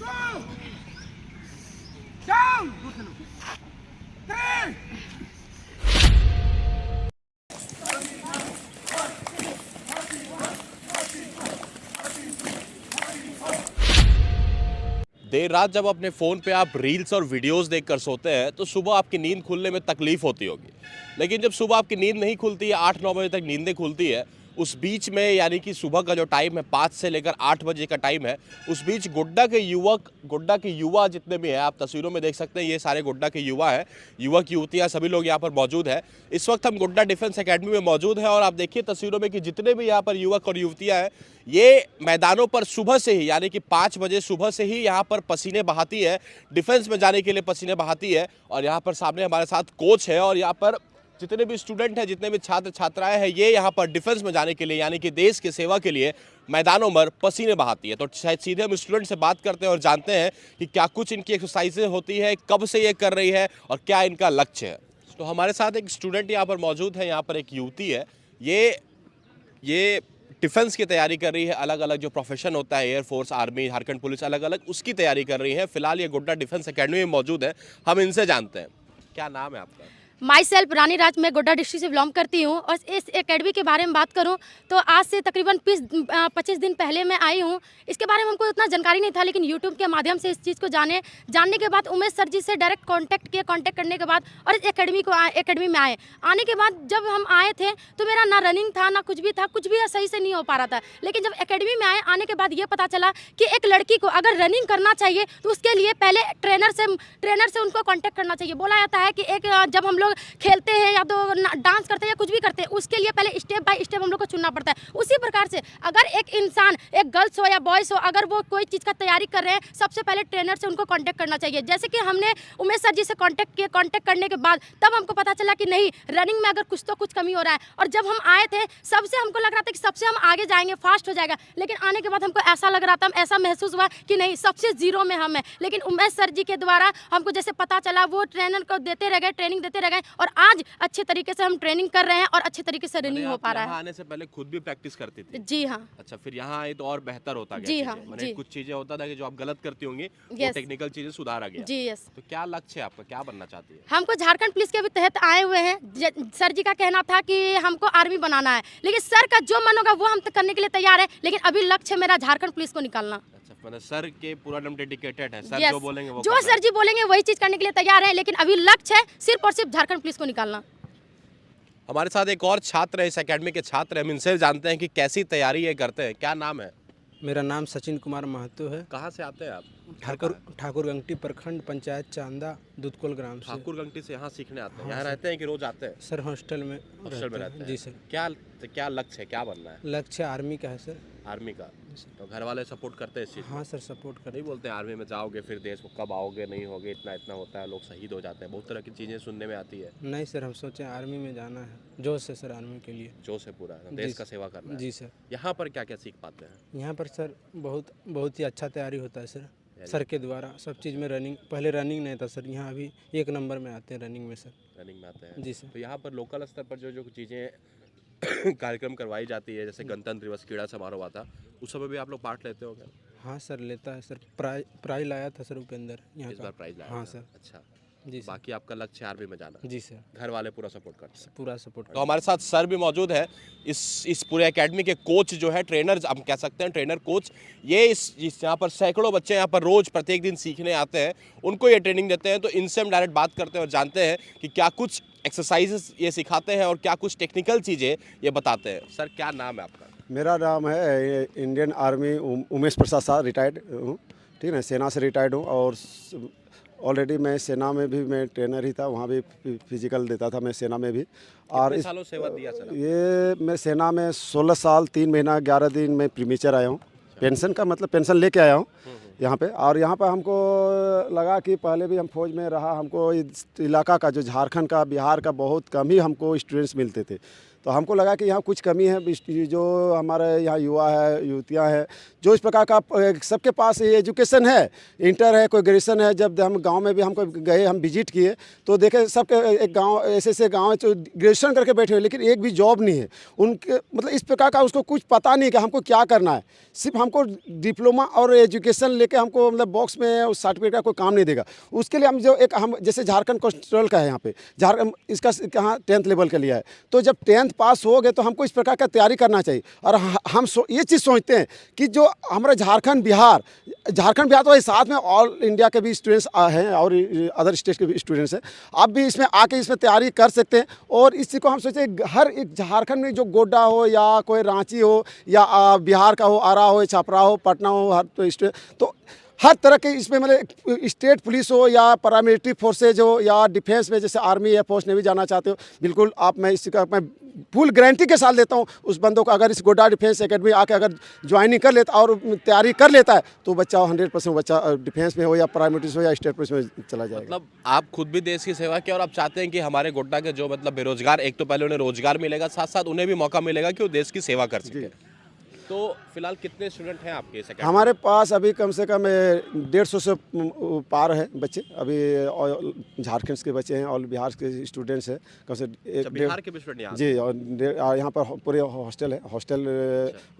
देर रात जब अपने फ़ोन पे आप रील्स और वीडियोस देखकर सोते हैं तो सुबह आपकी नींद खुलने में तकलीफ होती होगी। लेकिन जब सुबह आपकी नींद नहीं खुलती है, 8-9 बजे तक नींदें खुलती है, उस बीच में यानी कि सुबह का जो टाइम है 5 से लेकर 8 बजे का टाइम है, उस बीच गोड्डा के युवा जितने भी हैं, आप तस्वीरों में देख सकते हैं, ये सारे गोड्डा के युवा हैं, युवक युवतियाँ सभी लोग यहाँ पर मौजूद हैं। इस वक्त हम गोड्डा डिफेंस एकेडमी में मौजूद हैं और आप देखिए तस्वीरों में कि जितने भी यहाँ पर युवक और युवतियाँ हैं, ये मैदानों पर सुबह से ही यानी कि 5 बजे सुबह से ही यहाँ पर पसीने बहाती है, डिफेंस में जाने के लिए पसीने बहाती है। और यहाँ पर सामने हमारे साथ कोच है और यहाँ पर जितने भी स्टूडेंट हैं, जितने भी छात्र छात्राएं हैं, ये यहाँ पर डिफेंस में जाने के लिए यानी कि देश की सेवा के लिए मैदानों में पसीने बहाती है। तो शायद सीधे हम स्टूडेंट से बात करते हैं और जानते हैं कि क्या कुछ इनकी एक्सरसाइजें होती है, कब से ये कर रही है और क्या इनका लक्ष्य है। तो हमारे साथ एक स्टूडेंट यहाँ पर मौजूद है, यहाँ पर एक युवती है, ये डिफेंस की तैयारी कर रही है। अलग अलग जो प्रोफेशन होता है, एयरफोर्स, आर्मी, झारखंड पुलिस, अलग अलग उसकी तैयारी कर रही है। फिलहाल ये गोड्डा डिफेंस एकेडमी में मौजूद है, हम इनसे जानते हैं। क्या नाम है आपका? माई सेल्फ रानी राज, मैं गोड्डा डिस्ट्रिक्ट से बिलोंग करती हूँ। और इस एकेडमी के बारे में बात करूँ तो आज से तकरीबन 25 दिन पहले मैं आई हूँ। इसके बारे में हमको इतना जानकारी नहीं था, लेकिन यूट्यूब के माध्यम से इस चीज़ को जानने के बाद उमेश सर जी से डायरेक्ट कांटेक्ट करने के बाद और इस एकेडमी में आए। आने के बाद जब हम आए थे तो मेरा ना रनिंग था, ना कुछ भी सही से नहीं हो पा रहा था। लेकिन जब एकेडमी में आने के बाद ये पता चला कि एक लड़की को अगर रनिंग करना चाहिए तो उसके लिए पहले ट्रेनर से उनको कॉन्टेक्ट करना चाहिए। बोला जाता है कि जब हम लोग खेलते हैं या तो डांस करते हैं या कुछ भी करते हैं, उसके लिए पहले स्टेप बाय स्टेप हम लोग को चुनना पड़ता है। उसी प्रकार से अगर एक इंसान, एक गर्ल्स हो या बॉयज़ हो, अगर वो कोई चीज़ का तैयारी कर रहे हैं, सबसे पहले ट्रेनर से उनको कांटेक्ट करना चाहिए। जैसे कि हमने उमेश सर जी से कांटेक्ट किया, कांटेक्ट करने के बाद तब हमको पता चला कि नहीं, रनिंग में अगर कुछ कमी हो रहा है। और जब हम आए थे सबसे हमको लग रहा था कि सबसे हम आगे जाएंगे, फास्ट हो जाएगा। लेकिन आने के बाद हमको ऐसा लग रहा था, ऐसा महसूस हुआ कि नहीं, सबसे जीरो में हम हैं। लेकिन उमेश सर जी के द्वारा हमको जैसे पता चला, वो ट्रेनर को देते रह गए, ट्रेनिंग देते रह गए और आज अच्छे तरीके से हम ट्रेनिंग कर रहे हैं और अच्छे तरीके से रनिंग हो पा रहा है। आने से पहले खुद भी प्रैक्टिस करती थी? जी हाँ। अच्छा, फिर यहाँ आए तो और बेहतर होता गया? जी हाँ। जी। कुछ चीजें होता था कि जो आप गलत करती होंगी, वो टेक्निकल चीजें सुधारा गया। जी यस। तो क्या लक्ष्य है आपका, क्या बनना चाहती है? हमको झारखंड पुलिस के भी तहत आए हुए हैं। सर जी का कहना था कि हमको आर्मी बनाना है, लेकिन सर का जो मन होगा वो हम करने के लिए तैयार है। लेकिन अभी लक्ष्य मेरा झारखंड पुलिस को निकालना। मतलब सर के पूरा नाम डेडिकेटेड है, सर जो बोलेंगे वो जो सर जी बोलेंगे वही चीज करने के लिए तैयार है। लेकिन अभी लक्ष्य है सिर्फ और सिर्फ झारखंड पुलिस को निकालना। हमारे साथ एक और छात्र है, इस एकेडमी के छात्र हैं, हम इनसे जानते हैं कि कैसी तैयारी ये करते हैं। क्या नाम है? मेरा नाम सचिन कुमार महतो है। कहाँ से आते हैं आप? ठाकुरगंगटी प्रखंड पंचायत चांदा दुधकोल ग्राम से। ठाकुरगंगटी से यहाँ सीखने आते हैं? यहाँ रहते हैं कि रोज आते हैं? सर हॉस्टल में रहते हैं। जी सर। क्या लक्ष्य है, क्या बनना है? लक्ष्य आर्मी का है सर। आर्मी का? तो घर वाले सपोर्ट करते हैं इस चीज़? हाँ सर, सपोर्ट करते। नहीं बोलते हैं आर्मी में जाओगे फिर देश को कब आओगे, नहीं होगे, इतना होता है, लोग शहीद हो जाते हैं, बहुत तरह की चीज़ें सुनने में आती है? नहीं सर, हम सोचे आर्मी में जाना है, जोश है सर आर्मी के लिए। जोश है पूरा, देश का सेवा करना है। जी सर। यहाँ पर क्या क्या सीख पाते हैं? यहाँ पर सर बहुत ही अच्छा तैयारी होता है सर। सर के द्वारा सब चीज़ में रनिंग, पहले रनिंग नहीं था सर, यहाँ अभी 1 नंबर में आते हैं रनिंग में सर। रनिंग में आते हैं? जी सर। तो यहाँ पर लोकल स्तर पर जो चीज़ें कार्यक्रम करवाई जाती है, जैसे गणतंत्र दिवस क्रीड़ा समारोह हुआ था, उस समय भी आप लोग पार्ट लेते हो क्या? हाँ सर, लेता है सर। प्राइज लाया था सर उपेंद्र यहाँ इस बार प्राइज लाया? हाँ सर। अच्छा जी। बाकी आपका लक्ष्य आर्मी में जाना? जी सर। घर वाले पूरा सपोर्ट करते हैं? पूरा सपोर्ट। तो हमारे साथ सर भी मौजूद है, इस पूरे एकेडमी के कोच जो है, ट्रेनर हम कह सकते हैं, ट्रेनर कोच। ये यहाँ पर सैकड़ों बच्चे यहाँ पर रोज प्रत्येक दिन सीखने आते हैं, उनको ये ट्रेनिंग देते हैं। तो इनसे हम डायरेक्ट बात करते हैं और जानते हैं कि क्या कुछ एक्सरसाइजेस ये सिखाते हैं और क्या कुछ टेक्निकल चीज़ें ये बताते हैं। सर क्या नाम है आपका? मेरा नाम है Indian army Umesh Prasad Shah, retired हूँ, ठीक है, सेना से रिटायर्ड हूँ। और ऑलरेडी मैं सेना में भी मैं ट्रेनर ही था, वहाँ भी फिजिकल देता था मैं सेना में भी। और कितने सालों सेवा दिया सर? ये मैं सेना में 16 साल 3 महीना 11 दिन में प्रीमेचर आया हूँ। पेंशन का मतलब पेंशन लेके आया हूँ यहाँ पे। और यहाँ पर हमको लगा कि पहले भी हम फौज में रहा, हमको इस इलाका का जो झारखंड का, बिहार का बहुत कम ही हमको स्टूडेंट्स मिलते थे। तो हमको लगा कि यहाँ कुछ कमी है, जो हमारे यहाँ युवा है, युवतियाँ हैं, जो इस प्रकार का सबके पास ये एजुकेशन है, इंटर है, कोई ग्रेजुएशन है। जब हम गांव में भी हमको गए, हम विजिट किए तो देखे सबके एक गांव ऐसे गांव है जो ग्रेजुएशन करके बैठे हुए, लेकिन एक भी जॉब नहीं है उनके। मतलब इस प्रकार का उसको कुछ पता नहीं कि हमको क्या करना है। सिर्फ हमको डिप्लोमा और एजुकेशन लेके हमको मतलब बॉक्स में उस सर्टिफिकेट का कोई काम नहीं देगा। उसके लिए हम जैसे झारखंड कांस्टेबल का है यहाँ पे, झारखंड इसका कहाँ 10th लेवल का लिया है, तो जब 10th पास हो गए तो हमको इस प्रकार का तैयारी करना चाहिए। और हम ये चीज़ सोचते हैं कि जो हमारा झारखंड बिहार तो साथ में ऑल इंडिया के भी स्टूडेंट्स हैं और अदर स्टेट के भी स्टूडेंट्स हैं, आप भी इसमें आके इसमें तैयारी कर सकते हैं। और इस चीज़ को हम सोचे हर एक झारखंड में जो गोड्डा हो या कोई रांची हो या बिहार का हो, आरा हो, छपरा हो, पटना हो, तो हर तरह के इसमें मतलब स्टेट पुलिस हो या पैरामिलिट्री फोर्सेज हो या डिफेंस में जैसे आर्मी या फोर्स नेवी जाना चाहते हो, बिल्कुल आप मैं मैं फुल गारंटी के साथ देता हूँ उस बंदों को, अगर इस गोड्डा डिफेंस एकेडमी आके अगर ज्वाइनिंग कर लेता और तैयारी कर लेता है तो बच्चा 100% बच्चा डिफेंस में हो या पैरामिलिट्री हो या स्टेट पुलिस में चला जाएगा। मतलब आप खुद भी देश की सेवा की और आप चाहते हैं कि हमारे गोड्डा के जो मतलब बेरोजगार, एक तो पहले उन्हें रोजगार मिलेगा, साथ साथ उन्हें भी मौका मिलेगा कि वो देश की सेवा कर सके। तो फिलहाल कितने स्टूडेंट हैं आपके इस एकेडमी? हमारे पास अभी कम से कम 150 से पार है बच्चे, अभी झारखंड के बच्चे हैं और बिहार के स्टूडेंट्स हैं कम से बिहार के भी स्टूडेंट यहाँ? जी, और यहाँ पर पूरे हॉस्टल है, हॉस्टल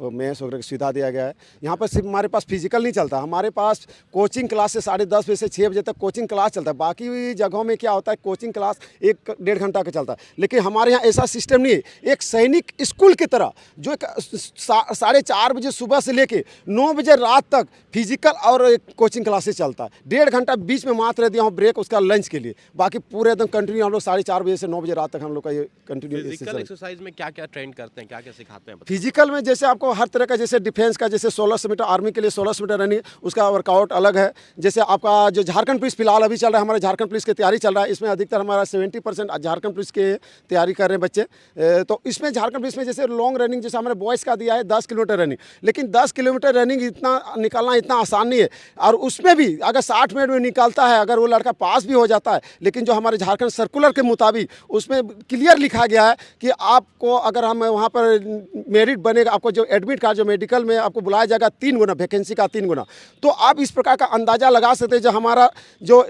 मेस वगैरह की सुविधा दिया गया है। यहाँ पर सिर्फ हमारे पास फिजिकल नहीं चलता, हमारे पास कोचिंग क्लास से 10:30 बजे से 6 बजे तक कोचिंग क्लास चलता है। बाकी जगहों में क्या होता है, कोचिंग क्लास 1-1.5 घंटा का चलता है, लेकिन हमारे यहाँ ऐसा सिस्टम नहीं है। एक सैनिक स्कूल की तरह जो 4:30 बजे सुबह से लेके 9 बजे रात तक फिजिकल और कोचिंग क्लासेस चलता है। 1.5 घंटा बीच में मात्र दिया हूँ ब्रेक उसका लंच के लिए, बाकी पूरे एकदम कंटिन्यू हम लोग 4:30 बजे से 9 बजे रात तक हम लोग का ये कंटिन्यू। फिजिकल एक्सरसाइज में क्या क्या ट्रेन करते हैं, क्या क्या सिखाते हैं? फिजिकल में जैसे आपको हर तरह का, जैसे डिफेंस का जैसे 1600 मीटर, आर्मी के लिए 1600 मीटर रनिंग, उसका वर्कआउट अलग है। जैसे आपका जो झारखंड पुलिस फिलहाल अभी चल रहा है, हमारे झारखंड पुलिस की तैयारी चल रहा है, इसमें अधिकतर हमारा 70% झारखंड पुलिस के तैयारी कर रहे हैं बच्चे। तो इसमें झारखंड पुलिस में जैसे लॉन्ग रनिंग, जैसे हमारे बॉयज़ का दिया है 10 किलोमीटर रनिंग, लेकिन 10 किलोमीटर रनिंग इतना निकालना इतना आसान नहीं है। और उसमें भी अगर 60 मिनट में निकालता है, अगर वो लड़का पास भी हो जाता है, लेकिन जो हमारे झारखंड सर्कुलर के मुताबिक उसमें क्लियर लिखा गया है कि आपको अगर हम वहाँ पर मेरिट बनेगा, आपको जो एडमिट कार्ड जो मेडिकल में आपको बुलाया जाएगा 3 गुना, वैकेंसी का 3 गुना। तो आप इस प्रकार का अंदाज़ा लगा सकते हैं, जो हमारा जो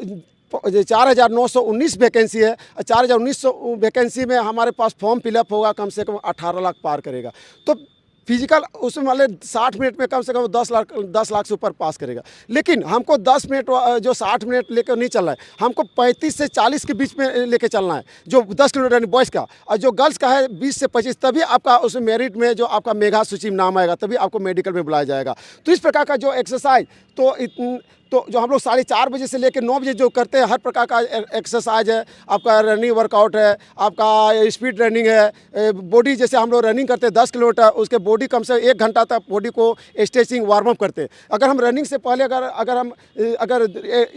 4,919 वैकेंसी है, 4,919 वैकेंसी में हमारे पास फॉर्म फिलअप होगा कम से कम 18 लाख पार करेगा। तो फिजिकल उसमें वाले 60 मिनट में कम से कम 10 लाख से ऊपर पास करेगा। लेकिन हमको 10 मिनट जो 60 मिनट लेकर नहीं चलना है, हमको 35 से 40 के बीच में लेके चलना है, जो 10 किलोमीटर बॉयज़ का, और जो गर्ल्स का है 20 से 25, तभी आपका उस मेरिट में जो आपका मेगा सूची में नाम आएगा, तभी आपको मेडिकल में बुलाया जाएगा। तो इस प्रकार का जो एक्सरसाइज तो जो हम लोग 4:30 बजे से लेकर 9 बजे जो करते हैं, हर प्रकार का एक्सरसाइज है, आपका रनिंग वर्कआउट है, आपका स्पीड रनिंग है, बॉडी जैसे हम लोग रनिंग करते हैं 10 किलोमीटर, उसके बॉडी कम से 1 घंटा तक बॉडी को स्ट्रेचिंग वार्म अप करते हैं। अगर हम रनिंग से पहले अगर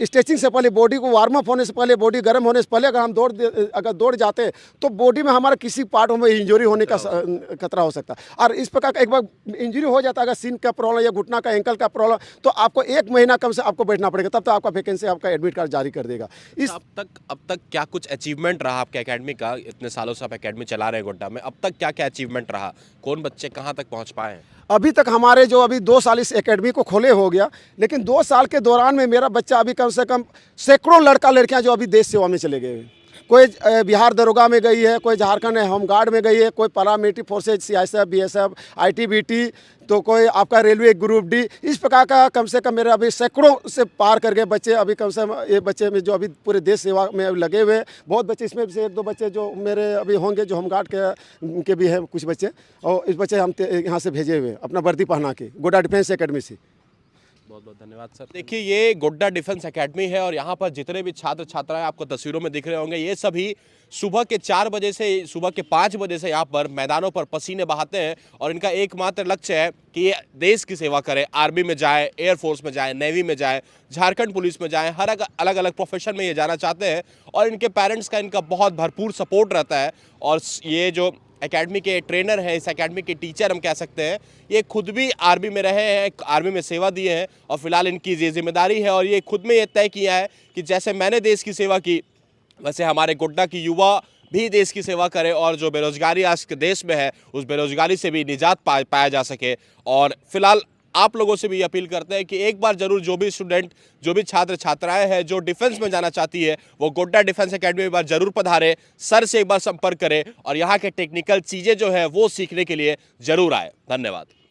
स्ट्रेचिंग से पहले बॉडी को वार्म अप होने से पहले, बॉडी गर्म होने से पहले अगर हम दौड़ जाते हैं तो बॉडी में हमारा किसी पार्ट में इंजरी होने का खतरा हो सकता है। और इस प्रकार का एक बार इंजरी हो जाता है, अगर सीन का प्रॉब्लम या घुटना का, एंकल का प्रॉब्लम, तो आपको 1 महीना कम से आपको बैठना पड़ेगा, तब तो आपका वैकेंसी, आपका एडमिट कार्ड जारी कर देगा। अब तक क्या कुछ अचीवमेंट रहा आपके एकेडमी का? इतने सालों से आप एकेडमी चला रहे हैं गोड्डा में, अब तक क्या क्या अचीवमेंट रहा? कौन बच्चे कहाँ तक पहुँच पाए हैं? अभी तक हमारे जो अभी 2 साल इस एकेडमी को खोले हो गया, लेकिन 2 साल के दौरान में मेरा बच्चा अभी कम से कम सैकड़ों लड़कियां जो अभी देश सेवा में चले गए हैं। कोई बिहार दरोगा में गई है, कोई झारखंड होमगार्ड में गई है, कोई paramilitary forces CISF, BSF, ITBT, तो कोई आपका रेलवे ग्रुप D। इस प्रकार का कम से कम मेरे अभी सैकड़ों से पार कर गए बच्चे। अभी कम से कम ये बच्चे में जो अभी पूरे देश सेवा में लगे हुए हैं, बहुत बच्चे, इसमें से 1-2 बच्चे जो मेरे अभी होंगे जो होमगार्ड के भी हैं कुछ बच्चे, और इस बच्चे हम यहाँ से भेजे हुए अपना वर्दी पहना के गोड्डा डिफेंस एकेडमी से। बहुत बहुत धन्यवाद सर। देखिए, ये गोड्डा डिफेंस एकेडमी है और यहाँ पर जितने भी छात्र छात्राएं आपको तस्वीरों में दिख रहे होंगे, ये सभी सुबह के 4 बजे से सुबह के 5 बजे से यहाँ पर मैदानों पर पसीने बहाते हैं और इनका एकमात्र लक्ष्य है कि ये देश की सेवा करें। आर्मी में जाए, एयरफोर्स में जाए, नेवी में जाए, झारखंड पुलिस में जाए, हर अलग अलग प्रोफेशन में ये जाना चाहते हैं और इनके पेरेंट्स का इनका बहुत भरपूर सपोर्ट रहता है। और ये जो एकेडमी के ट्रेनर हैं, इस एकेडमी के टीचर हम कह सकते हैं, ये खुद भी आर्मी में रहे हैं, आर्मी में सेवा दिए हैं और फिलहाल इनकी ये जिम्मेदारी है और ये खुद में ये तय किया है कि जैसे मैंने देश की सेवा की, वैसे हमारे गोड्डा की युवा भी देश की सेवा करे और जो बेरोजगारी आज के देश में है, उस बेरोजगारी से भी निजात पाया जा सके। और फिलहाल आप लोगों से भी अपील करते हैं कि एक बार जरूर जो भी स्टूडेंट, जो भी छात्र छात्राएं हैं जो डिफेंस में जाना चाहती है, वो गोड्डा डिफेंस एकेडमी में एक बार जरूर पधारे, सर से एक बार संपर्क करें और यहाँ के टेक्निकल चीज़ें जो है वो सीखने के लिए जरूर आए। धन्यवाद।